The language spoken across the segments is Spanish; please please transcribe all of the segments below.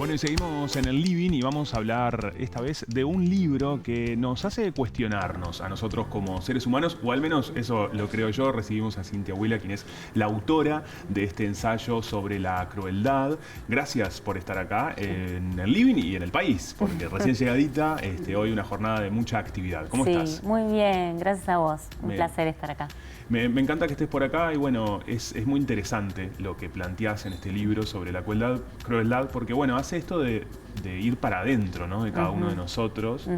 Bueno, y seguimos en el living y vamos a hablar esta vez de un libro que nos hace cuestionarnos a nosotros como seres humanos, o al menos eso lo creo yo. Recibimos a Cintia Huila, quien es la autora de este ensayo sobre la crueldad. Gracias por estar acá en el living y en el país, porque recién llegadita, hoy una jornada de mucha actividad. ¿Cómo estás? Sí, muy bien, gracias a vos. Un placer estar acá. Me encanta que estés por acá y bueno, es muy interesante lo que planteás en este libro sobre la crueldad, porque bueno, hace esto de ir para adentro, ¿no? De cada uno de nosotros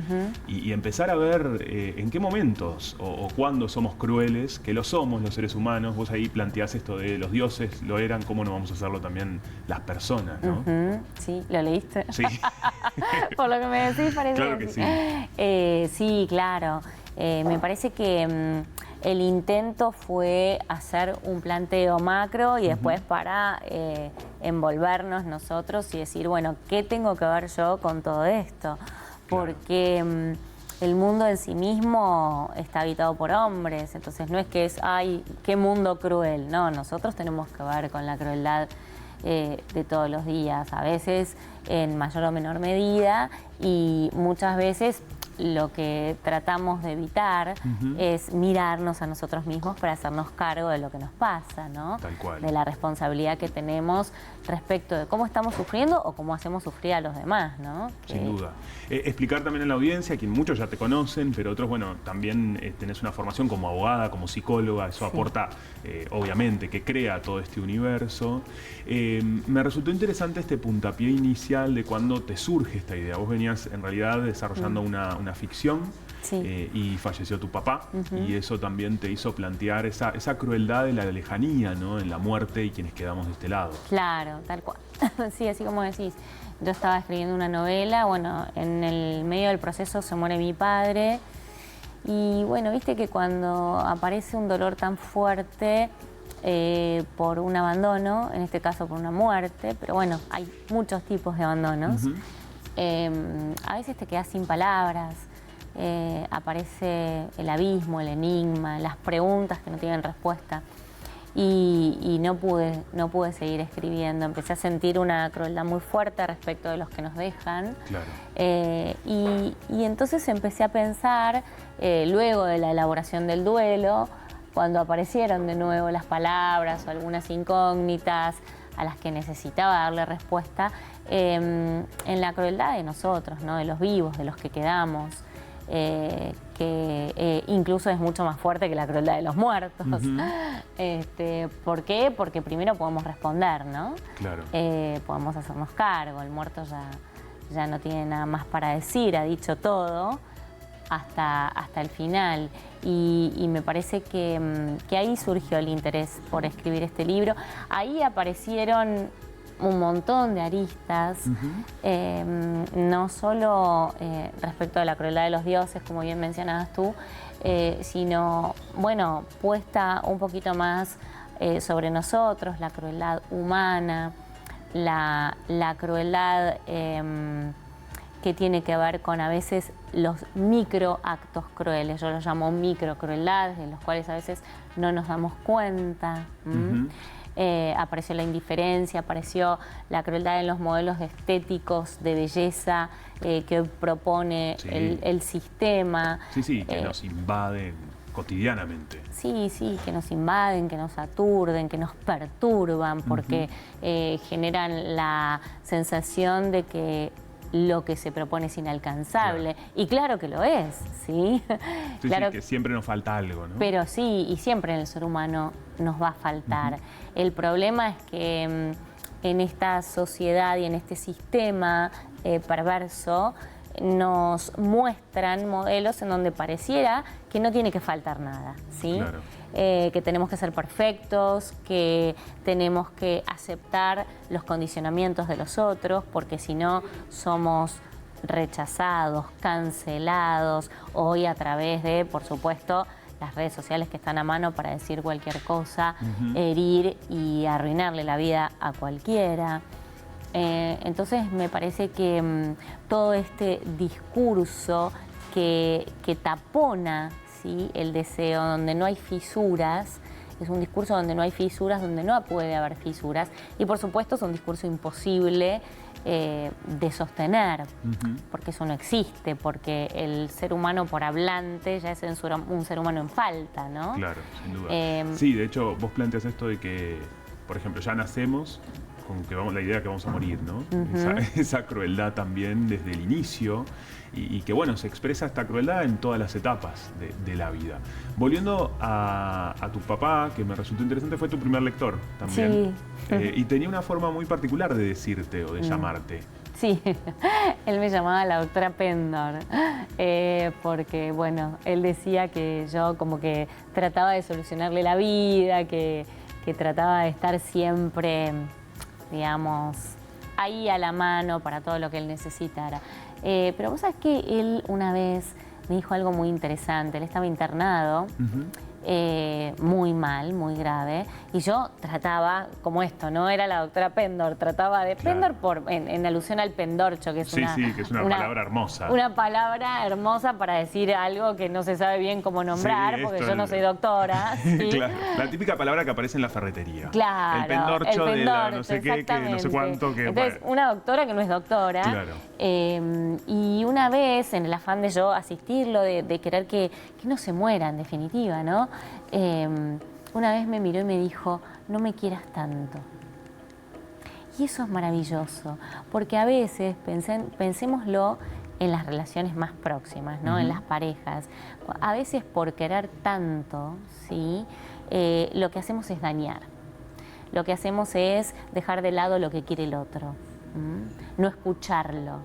y empezar a ver en qué momentos o cuándo somos crueles, que lo somos los seres humanos. Vos ahí planteás esto de los dioses lo eran, cómo no vamos a hacerlo también las personas, ¿no? Sí, ¿lo leíste? Sí. Por lo que me decís parece Claro que sí. Sí, claro. Me parece que el intento fue hacer un planteo macro y después para envolvernos nosotros y decir, bueno, ¿qué tengo que ver yo con todo esto? Porque el mundo en sí mismo está habitado por hombres, entonces no es que es, ay, qué mundo cruel. No, nosotros tenemos que ver con la crueldad de todos los días, a veces en mayor o menor medida, y muchas veces lo que tratamos de evitar es mirarnos a nosotros mismos para hacernos cargo de lo que nos pasa, ¿no? Tal cual. De la responsabilidad que tenemos respecto de cómo estamos sufriendo o cómo hacemos sufrir a los demás, ¿no? Sin duda. Explicar también en la audiencia, quien muchos ya te conocen, pero otros, bueno, también tenés una formación como abogada, como psicóloga, eso aporta, obviamente, que crea todo este universo. Me resultó interesante este puntapié inicial de cuando te surge esta idea. Vos venías, en realidad, desarrollando una ficción y falleció tu papá, y eso también te hizo plantear esa crueldad de la lejanía, ¿no? En la muerte y quienes quedamos de este lado. Claro, tal cual. Sí, así como decís. Yo estaba escribiendo una novela, bueno, en el medio del proceso se muere mi padre y bueno, viste que cuando aparece un dolor tan fuerte por un abandono, en este caso por una muerte, pero bueno, hay muchos tipos de abandonos, a veces te quedas sin palabras, aparece el abismo, el enigma, las preguntas que no tienen respuesta. Y no pude seguir escribiendo. Empecé a sentir una crueldad muy fuerte respecto de los que nos dejan. Claro. Y entonces empecé a pensar, luego de la elaboración del duelo, cuando aparecieron de nuevo las palabras o algunas incógnitas a las que necesitaba darle respuesta, en la crueldad de nosotros, ¿no? De los vivos, de los que quedamos. Que incluso es mucho más fuerte que la crueldad de los muertos. ¿Por qué? Porque primero podemos responder, ¿no? Claro. Podemos hacernos cargo, el muerto ya no tiene nada más para decir, ha dicho todo hasta el final. Y me parece que ahí surgió el interés por escribir este libro. Ahí aparecieron un montón de aristas, no solo respecto a la crueldad de los dioses, como bien mencionabas tú, sino, bueno, puesta un poquito más sobre nosotros, la crueldad humana, la crueldad que tiene que ver con a veces los microactos crueles. Yo los llamo microcrueldades, de los cuales a veces no nos damos cuenta. Apareció la indiferencia, apareció la crueldad en los modelos estéticos de belleza que propone el sistema. Sí, que nos invaden cotidianamente. Sí, que nos invaden, que nos aturden, que nos perturban, porque generan la sensación de que lo que se propone es inalcanzable. Claro. Y claro que lo es, ¿sí? Claro, que siempre nos falta algo, ¿no? Pero sí, y siempre en el ser humano nos va a faltar. El problema es que en esta sociedad y en este sistema perverso nos muestran modelos en donde pareciera que no tiene que faltar nada, ¿sí? Claro. Que tenemos que ser perfectos, que tenemos que aceptar los condicionamientos de los otros, porque si no somos rechazados, cancelados, hoy a través de, por supuesto, las redes sociales que están a mano para decir cualquier cosa, herir y arruinarle la vida a cualquiera. Entonces me parece que todo este discurso que tapona, ¿sí?, el deseo, donde no hay fisuras, es un discurso donde no hay fisuras, donde no puede haber fisuras, y por supuesto es un discurso imposible de sostener, porque eso no existe, porque el ser humano por hablante ya es un ser humano en falta, ¿no? Claro, sin duda. Sí, de hecho, vos planteas esto de que, por ejemplo, ya nacemos con que la idea que vamos a morir, ¿no? Esa crueldad también desde el inicio y que, bueno, se expresa esta crueldad en todas las etapas de la vida. Volviendo a tu papá, que me resultó interesante, fue tu primer lector también. Sí. Y tenía una forma muy particular de decirte o de llamarte. Sí, él me llamaba la doctora Pendor, porque, bueno, él decía que yo como que trataba de solucionarle la vida, que trataba de estar siempre, digamos, ahí a la mano para todo lo que él necesitara. Pero vos sabés que él una vez me dijo algo muy interesante. Él estaba internado, muy mal, muy grave, y yo trataba, como esto, no era la doctora Pendor, trataba de Pendor en alusión al pendorcho, que es que es una palabra hermosa. Una palabra hermosa para decir algo que no se sabe bien cómo nombrar, porque yo no soy doctora. ¿Sí? Claro. La típica palabra que aparece en la ferretería. Claro. El pendorcho de la no sé qué, que no sé cuánto. Que, entonces, una doctora que no es doctora. Claro. Y una vez, en el afán de yo asistirlo, de querer que no se muera, en definitiva, ¿no? Una vez me miró y me dijo, no me quieras tanto. Y eso es maravilloso, porque a veces, pensémoslo en las relaciones más próximas, ¿no? En las parejas. A veces por querer tanto, ¿sí? Lo que hacemos es dañar. Lo que hacemos es dejar de lado lo que quiere el otro, no escucharlo,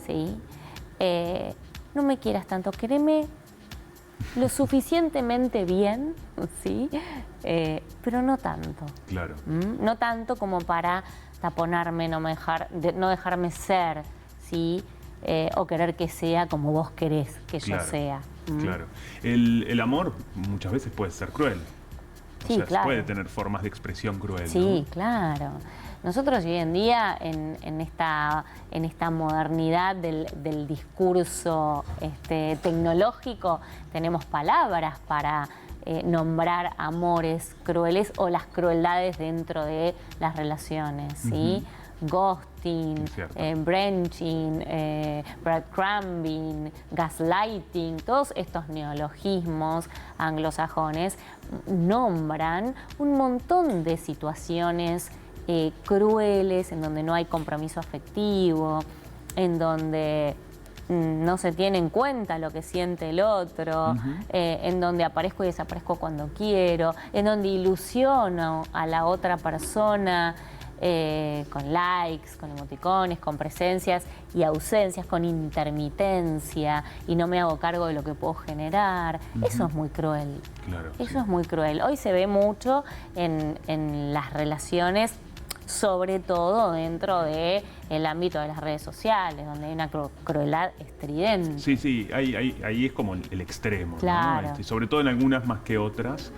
¿sí? No me quieras tanto, quéreme lo suficientemente bien, ¿sí? Pero no tanto. Claro. No tanto como para taponarme, no dejarme ser, ¿sí? O querer que sea como vos querés que yo sea. Claro. El amor muchas veces puede ser cruel. Sí, claro. Puede tener formas de expresión cruel. Sí, ¿no? claro. Nosotros hoy en día, en esta modernidad del discurso tecnológico, tenemos palabras para nombrar amores crueles o las crueldades dentro de las relaciones, ¿sí? Ghosting, branching, breadcrumbing, gaslighting, todos estos neologismos anglosajones nombran un montón de situaciones crueles, en donde no hay compromiso afectivo, en donde no se tiene en cuenta lo que siente el otro, en donde aparezco y desaparezco cuando quiero, en donde ilusiono a la otra persona con likes, con emoticones, con presencias y ausencias, con intermitencia, y no me hago cargo de lo que puedo generar. Eso es muy cruel. Claro, eso es muy cruel. Hoy se ve mucho en las relaciones, sobre todo dentro del ámbito de las redes sociales, donde hay una crueldad estridente. Sí, ahí es como el extremo, claro, ¿no? Sobre todo en algunas más que otras.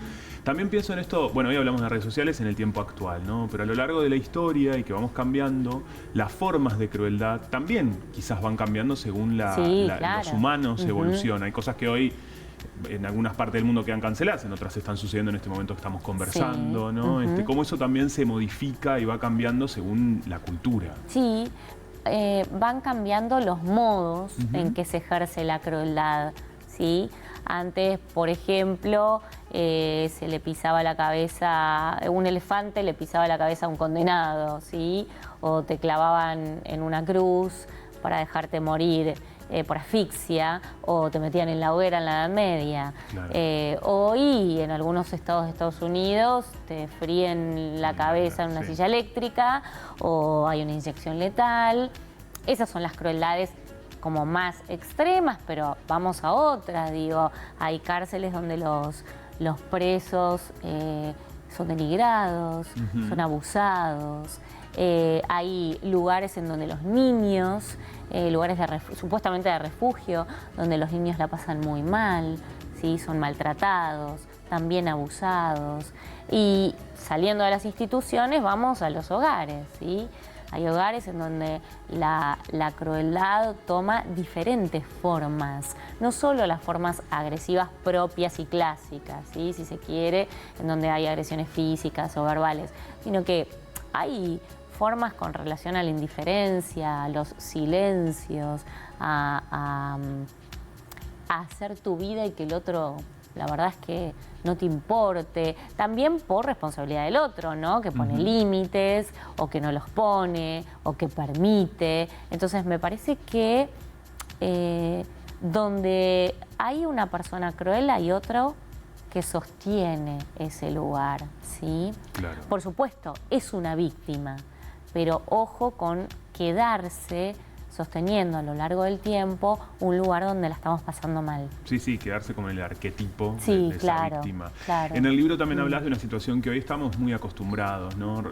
También pienso en esto, bueno, hoy hablamos de redes sociales en el tiempo actual, ¿no? Pero a lo largo de la historia y que vamos cambiando, las formas de crueldad también quizás van cambiando según claro, los humanos evolucionan. Hay cosas que hoy en algunas partes del mundo quedan canceladas, en otras están sucediendo en este momento que estamos conversando, ¿no? Cómo eso también se modifica y va cambiando según la cultura. Sí, van cambiando los modos en que se ejerce la crueldad, ¿sí? Antes, por ejemplo, se le pisaba la cabeza, un elefante le pisaba la cabeza a un condenado, ¿sí? O te clavaban en una cruz para dejarte morir por asfixia, o te metían en la hoguera en la Edad Media. Claro. Hoy, en algunos estados de Estados Unidos, te fríen la cabeza en una silla eléctrica, o hay una inyección letal. Esas son las crueldades como más extremas, pero vamos a otras, digo, hay cárceles donde los presos son denigrados, son abusados, hay lugares en donde los niños, lugares supuestamente de refugio, donde los niños la pasan muy mal, ¿sí? Son maltratados, también abusados, y saliendo de las instituciones vamos a los hogares, ¿sí? Hay hogares en donde la crueldad toma diferentes formas, no solo las formas agresivas propias y clásicas, ¿sí? Si se quiere, en donde hay agresiones físicas o verbales, sino que hay formas con relación a la indiferencia, a los silencios, a hacer tu vida y que el otro, la verdad es que no te importe. También por responsabilidad del otro, ¿no? Que pone límites, o que no los pone, o que permite. Entonces me parece que donde hay una persona cruel hay otro que sostiene ese lugar, ¿sí? Claro. Por supuesto, es una víctima, pero ojo con quedarse sosteniendo a lo largo del tiempo un lugar donde la estamos pasando mal. Sí, sí, quedarse como el arquetipo Sí, de esa claro, víctima. claro. En el libro también hablas de una situación que hoy estamos muy acostumbrados, ¿no?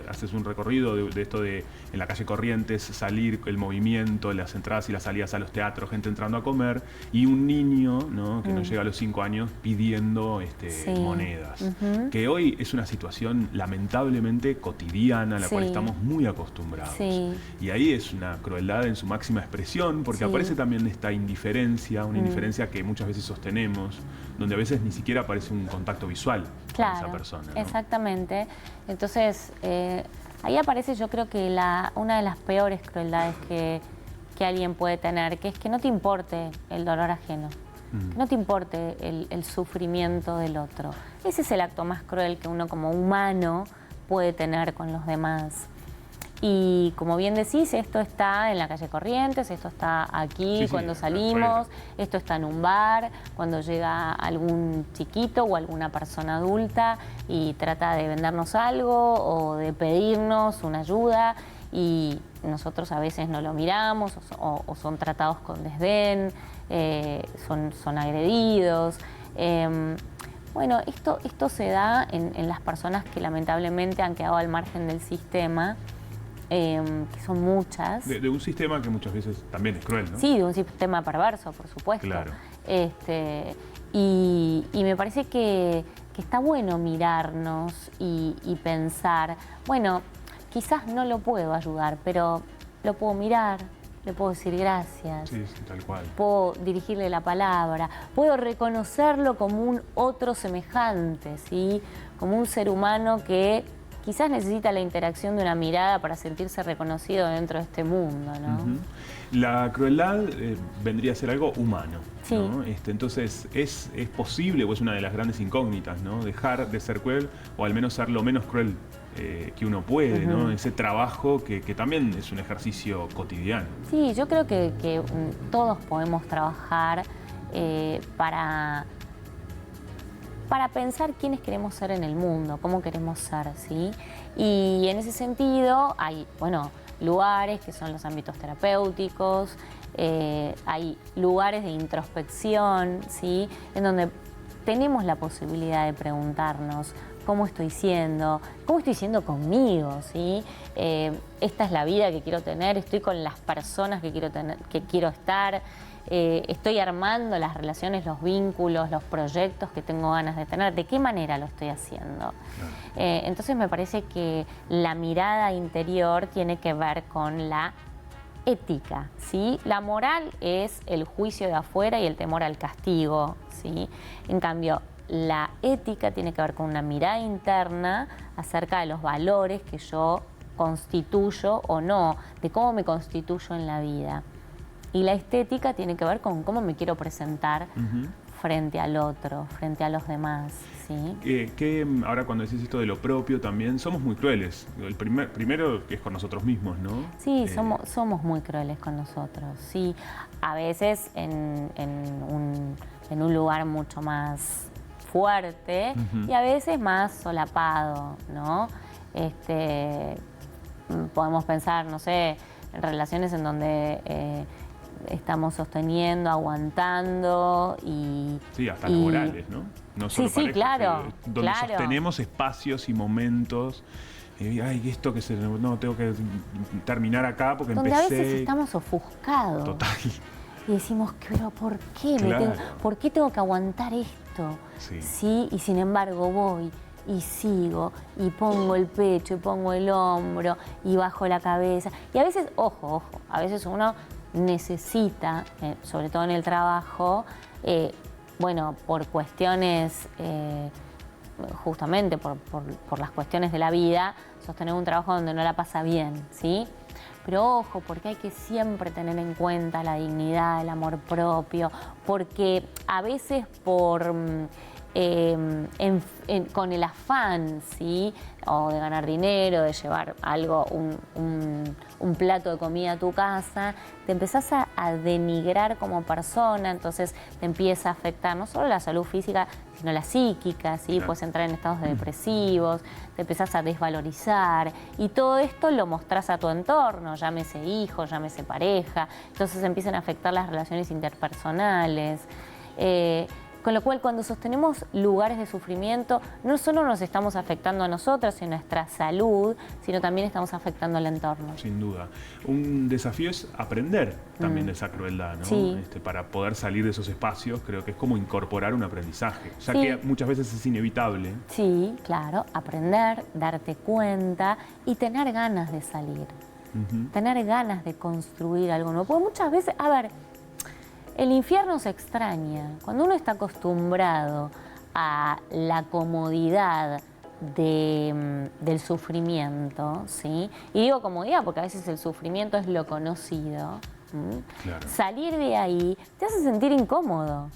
Haces un recorrido de esto de en la calle Corrientes, salir, el movimiento, las entradas y las salidas a los teatros, gente entrando a comer, y un niño, ¿no? Que no llega a los 5 años pidiendo Sí. monedas. Que hoy es una situación lamentablemente cotidiana a la cual Sí. estamos muy acostumbrados. Sí. Y ahí es una crueldad en su máxima expresión, porque Sí. aparece también esta indiferencia, una indiferencia que muchas veces sostenemos, donde a veces ni siquiera aparece un contacto visual Claro, con esa persona, ¿no? exactamente. Entonces, ahí aparece yo creo que una de las peores crueldades que alguien puede tener, que es que no te importe el dolor ajeno, que no te importe el sufrimiento del otro. Ese es el acto más cruel que uno como humano puede tener con los demás. Y como bien decís, esto está en la calle Corrientes, esto está aquí Sí, sí, cuando acá salimos, afuera. esto está en un bar, cuando llega algún chiquito o alguna persona adulta y trata de vendernos algo o de pedirnos una ayuda y nosotros a veces no lo miramos o son tratados con desdén, son agredidos. Bueno, esto se da en las personas que lamentablemente han quedado al margen del sistema, que son muchas. De un sistema que muchas veces también es cruel, ¿no? Sí, de un sistema perverso, por supuesto. Claro. Y me parece que está bueno mirarnos y pensar, bueno, quizás no lo puedo ayudar, pero lo puedo mirar, le puedo decir gracias. Sí, sí, tal cual. Puedo dirigirle la palabra, puedo reconocerlo como un otro semejante, ¿sí? Como un ser humano que quizás necesita la interacción de una mirada para sentirse reconocido dentro de este mundo, ¿no? La crueldad vendría a ser algo humano, Sí. ¿no? Entonces, ¿es posible, o es una de las grandes incógnitas, ¿no? Dejar de ser cruel, o al menos ser lo menos cruel que uno puede, ¿no? Ese trabajo que también es un ejercicio cotidiano. Sí, yo creo que todos podemos trabajar para pensar quiénes queremos ser en el mundo, cómo queremos ser, ¿sí? Y en ese sentido hay, bueno, lugares que son los ámbitos terapéuticos, hay lugares de introspección, ¿sí? En donde tenemos la posibilidad de preguntarnos cómo estoy siendo conmigo, ¿sí? Esta es la vida que quiero tener, estoy con las personas que quiero estar, estoy armando las relaciones, los vínculos, los proyectos que tengo ganas de tener, ¿de qué manera lo estoy haciendo? Entonces me parece que la mirada interior tiene que ver con la ética, ¿sí? La moral es el juicio de afuera y el temor al castigo, ¿sí? En cambio, la ética tiene que ver con una mirada interna acerca de los valores que yo constituyo o no, de cómo me constituyo en la vida. Y la estética tiene que ver con cómo me quiero presentar frente al otro, frente a los demás, ¿sí? Ahora cuando decís esto de lo propio también, somos muy crueles. El primero es con nosotros mismos, ¿no? Sí, somos muy crueles con nosotros, sí. A veces en un lugar mucho más fuerte y a veces más solapado, ¿no? Podemos pensar, no sé, en relaciones en donde estamos sosteniendo, aguantando y... Sí, hasta laborales, ¿no? No solo sí, parejas, claro, donde claro. sostenemos espacios y momentos. Ay, esto que no, tengo que terminar acá porque donde empecé... a veces estamos ofuscados. Total. Y decimos, pero ¿por qué? Claro. ¿Por qué tengo que aguantar esto? Sí. Sí, y sin embargo voy y sigo, y pongo el pecho, y pongo el hombro, y bajo la cabeza. Y a veces, ojo, a veces uno necesita, sobre todo en el trabajo, bueno, por cuestiones, justamente por las cuestiones de la vida, sostener un trabajo donde no la pasa bien, ¿sí? Pero ojo, porque hay que siempre tener en cuenta la dignidad, el amor propio, porque a veces con el afán, ¿sí? O de ganar dinero, de llevar algo, un plato de comida a tu casa, te empezás a denigrar como persona, entonces te empieza a afectar no solo la salud física, sino la psíquica, ¿sí? Claro. Puedes entrar en estados depresivos, te empezás a desvalorizar y todo esto lo mostrás a tu entorno, llámese hijo, llámese pareja, entonces empiezan a afectar las relaciones interpersonales. Con lo cual, cuando sostenemos lugares de sufrimiento, no solo nos estamos afectando a nosotros y a nuestra salud, sino también estamos afectando al entorno. Sin duda. Un desafío es aprender también de esa crueldad, ¿no? Sí. Para poder salir de esos espacios, creo que es como incorporar un aprendizaje, ya Sí. que muchas veces es inevitable. Sí, claro, aprender, darte cuenta y tener ganas de salir, tener ganas de construir algo nuevo. Porque muchas veces, a ver, el infierno se extraña. Cuando uno está acostumbrado a la comodidad del sufrimiento, ¿sí? Y digo comodidad porque a veces el sufrimiento es lo conocido. Claro. Salir de ahí te hace sentir incómodo,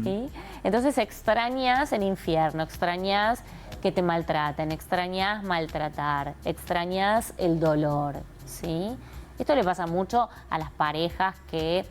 ¿sí? Entonces extrañas el infierno, extrañas que te maltraten, extrañas maltratar, extrañas el dolor, ¿sí? Esto le pasa mucho a las parejas que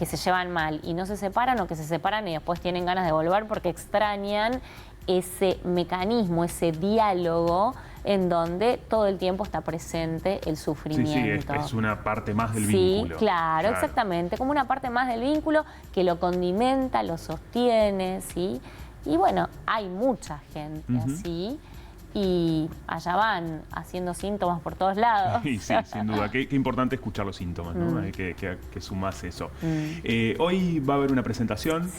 se llevan mal y no se separan, o que se separan y después tienen ganas de volver porque extrañan ese mecanismo, ese diálogo en donde todo el tiempo está presente el sufrimiento. Sí, es una parte más del Sí, vínculo. claro, exactamente, como una parte más del vínculo que lo condimenta, lo sostiene, ¿sí? Y bueno, hay mucha gente así. Y allá van haciendo síntomas por todos lados. Sí, sin duda. Qué importante escuchar los síntomas, ¿no? Hay que sumás eso. Hoy va a haber una presentación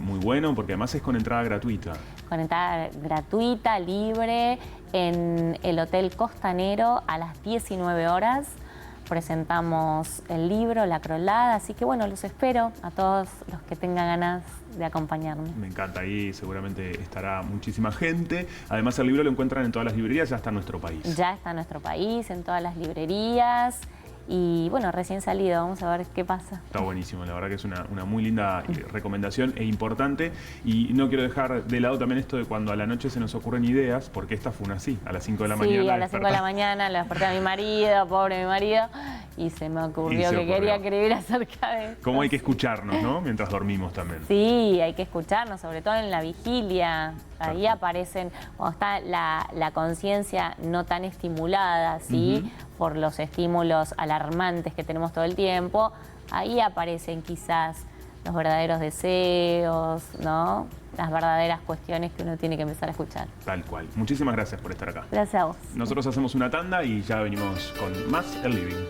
muy bueno, porque además es con entrada gratuita. Con entrada gratuita, libre, en el Hotel Costanero a las 19 horas. Presentamos el libro, La Crueldad, así que bueno, los espero a todos los que tengan ganas de acompañarme. Me encanta, ahí seguramente estará muchísima gente. Además el libro lo encuentran en todas las librerías, ya está en nuestro país. Ya está en nuestro país, en todas las librerías. Y bueno, recién salido, vamos a ver qué pasa. Está buenísimo, la verdad que es una muy linda recomendación e importante. Y no quiero dejar de lado también esto de cuando a la noche se nos ocurren ideas, porque esta fue una así, a las 5 de la mañana. Sí, a las 5 de la mañana lo desperté a mi marido, pobre mi marido, y se me ocurrió que quería escribir acerca de esto. Cómo hay que escucharnos, ¿no? Mientras dormimos también. Sí, hay que escucharnos, sobre todo en la vigilia. Ahí aparecen, cuando está la conciencia no tan estimulada, ¿sí? Por los estímulos alarmantes que tenemos todo el tiempo, ahí aparecen quizás los verdaderos deseos, ¿no? Las verdaderas cuestiones que uno tiene que empezar a escuchar. Tal cual. Muchísimas gracias por estar acá. Gracias a vos. Nosotros hacemos una tanda y ya venimos con más El Living.